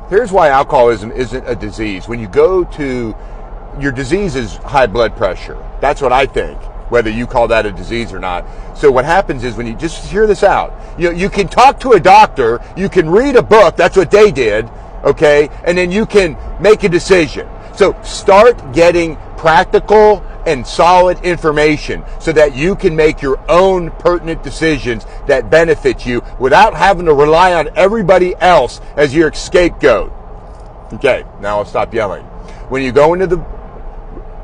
Here's why alcoholism isn't a disease. When you go to, your disease is high blood pressure. That's what I think, whether you call that a disease or not. So what happens is, when you just hear this out, you can talk to a doctor, you can read a book, that's what they did, okay? And then you can make a decision. So start getting practical and solid information so that you can make your own pertinent decisions that benefit you without having to rely on everybody else as your scapegoat. Okay, now I'll stop yelling. When you go into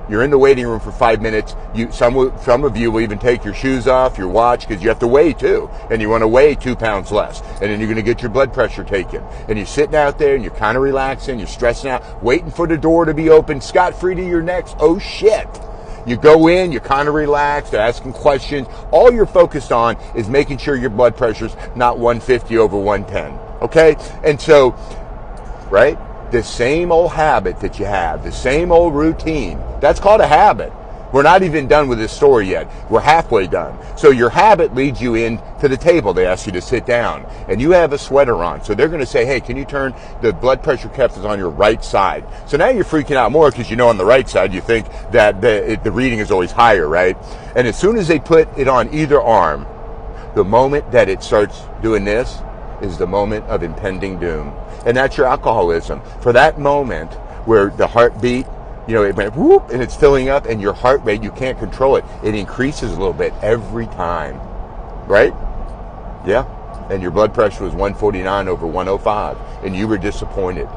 you're in the waiting room for 5 minutes. Some of you will even take your shoes off, your watch, because you have to weigh too, and you want to weigh 2 pounds less. And then you're going to get your blood pressure taken. And you're sitting out there, and you're kind of relaxing, you're stressing out, waiting for the door to be open, scot-free to your next. Oh shit! You go in, you're kind of relaxed, they're asking questions. All you're focused on is making sure your blood pressure's not 150 over 110. Okay? And so, right? The same old habit that you have, the same old routine, that's called a habit. We're not even done with this story yet. We're halfway done. So your habit leads you in to the table. They ask you to sit down, and you have a sweater on. So they're going to say, hey, can you turn the blood pressure cuff is on your right side? So now you're freaking out more because you know on the right side you think that the reading is always higher, right? And as soon as they put it on either arm, the moment that it starts doing this is the moment of impending doom. And that's your alcoholism. For that moment where the heartbeat, it went whoop, and it's filling up, and your heart rate, you can't control it. It increases a little bit every time, right? Yeah. And your blood pressure was 149 over 105, and you were disappointed.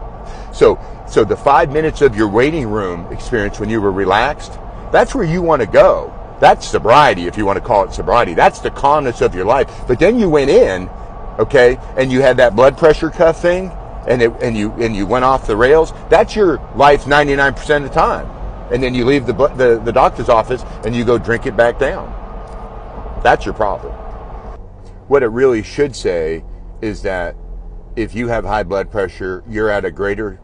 So the 5 minutes of your waiting room experience when you were relaxed, that's where you want to go. That's sobriety, if you want to call it sobriety. That's the calmness of your life. But then you went in, okay, and you had that blood pressure cuff thing, and you went off the rails. That's your life 99% of the time. And then you leave the doctor's office and you go drink it back down. That's your problem. What it really should say is that if you have high blood pressure, you're at a greater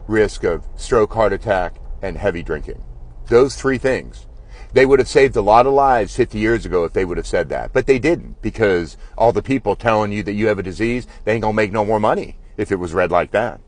risk of stroke, heart attack, and heavy drinking. Those 3 things. They would have saved a lot of lives 50 years ago if they would have said that. But they didn't, because all the people telling you that you have a disease, they ain't gonna make no more money if it was read like that.